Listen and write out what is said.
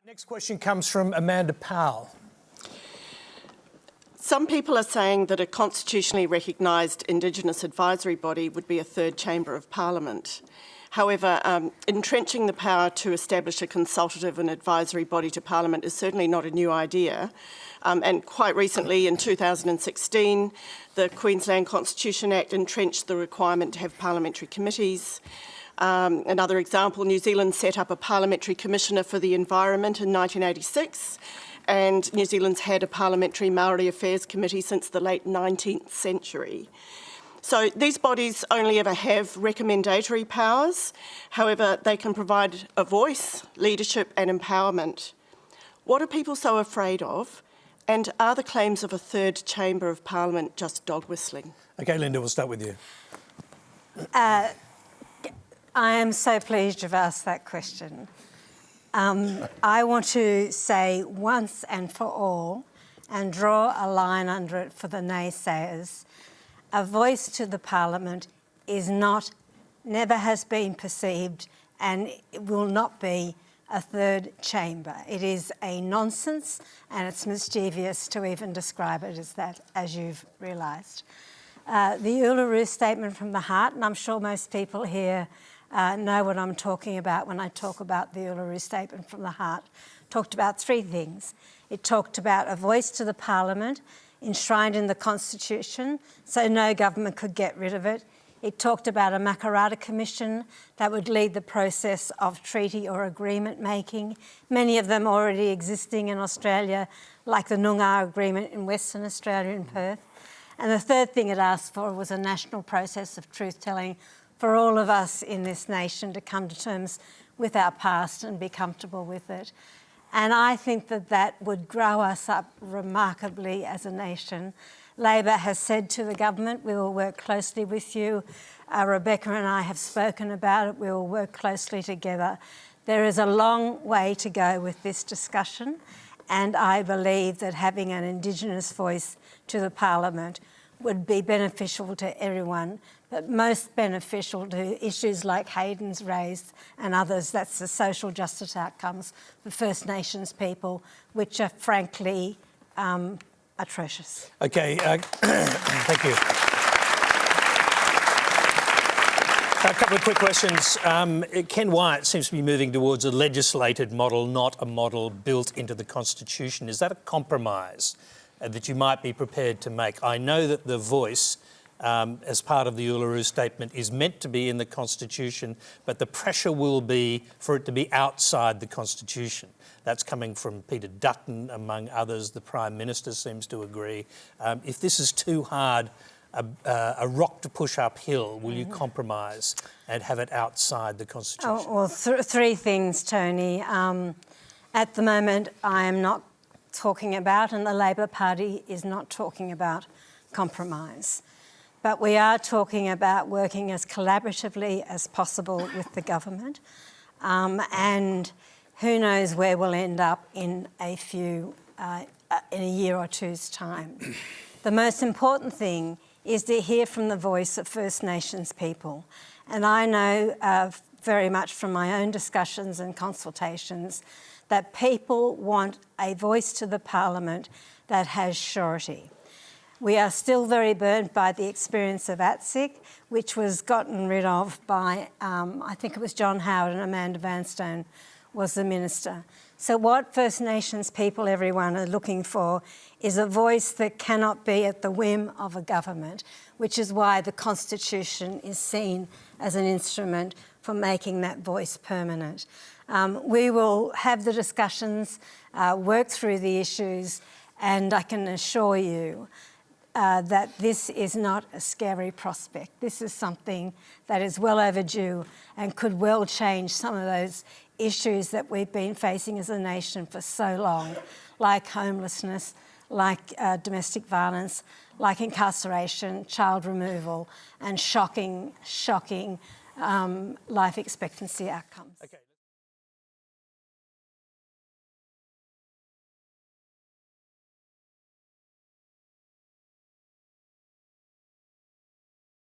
Next question comes from Amanda Powell. Some people are saying that a constitutionally recognised Indigenous advisory body would be a third chamber of Parliament. However, entrenching the power to establish a consultative and advisory body to Parliament is certainly not a new idea. And quite recently, in 2016, the Queensland Constitution Act entrenched the requirement to have parliamentary committees. Another example, New Zealand set up a Parliamentary Commissioner for the Environment in 1986, and New Zealand's had a Parliamentary Maori Affairs Committee since the late 19th century. So these bodies only ever have recommendatory powers. However, they can provide a voice, leadership and empowerment. What are people so afraid of? And are the claims of a third chamber of Parliament just dog whistling? Okay, Linda, we'll start with you. I am so pleased you've asked that question. I want to say once and for all, and draw a line under it for the naysayers, a voice to the Parliament is not, never has been perceived, and it will not be a third chamber. It is a nonsense, and it's mischievous to even describe it as that, as you've realised. The Uluru Statement from the Heart, and I'm sure most people here know what I'm talking about when I talk about the Uluru Statement from the Heart, talked about three things. It talked about a voice to the Parliament enshrined in the Constitution, so no government could get rid of it. It talked about a Makarrata Commission that would lead the process of treaty or agreement making, many of them already existing in Australia, like the Noongar Agreement in Western Australia in Perth. And the third thing it asked for was a national process of truth-telling for all of us in this nation to come to terms with our past and be comfortable with it. And I think that that would grow us up remarkably as a nation. Labor has said to the government, we will work closely with you. Rebecca and I have spoken about it. We will work closely together. There is a long way to go with this discussion, and I believe that having an Indigenous voice to the Parliament would be beneficial to everyone, but most beneficial to issues like Hayden's raised and others. That's the social justice outcomes for First Nations people, which are frankly atrocious. Okay, thank you. A couple of quick questions. Ken Wyatt seems to be moving towards a legislated model, not a model built into the Constitution. Is that a compromise that you might be prepared to make? I know that the voice, as part of the Uluru Statement, is meant to be in the Constitution, but the pressure will be for it to be outside the Constitution. That's coming from Peter Dutton, among others. The Prime Minister seems to agree. If this is too hard a rock to push uphill, will you compromise and have it outside the Constitution? Oh, well, three things, Tony. At the moment, I am not talking about, and the Labor Party is not talking about, compromise. But we are talking about working as collaboratively as possible with the government, and who knows where we'll end up in a year or two's time. The most important thing is to hear from the voice of First Nations people. And I know very much from my own discussions and consultations that people want a voice to the Parliament that has surety. We are still very burnt by the experience of ATSIC, which was gotten rid of by, I think it was John Howard and Amanda Vanstone was the minister. So what First Nations people, everyone, are looking for is a voice that cannot be at the whim of a government, which is why the Constitution is seen as an instrument for making that voice permanent. We will have the discussions, work through the issues, and I can assure you that this is not a scary prospect. This is something that is well overdue and could well change some of those issues that we've been facing as a nation for so long, like homelessness, like domestic violence, like incarceration, child removal, and shocking life expectancy outcomes. Okay.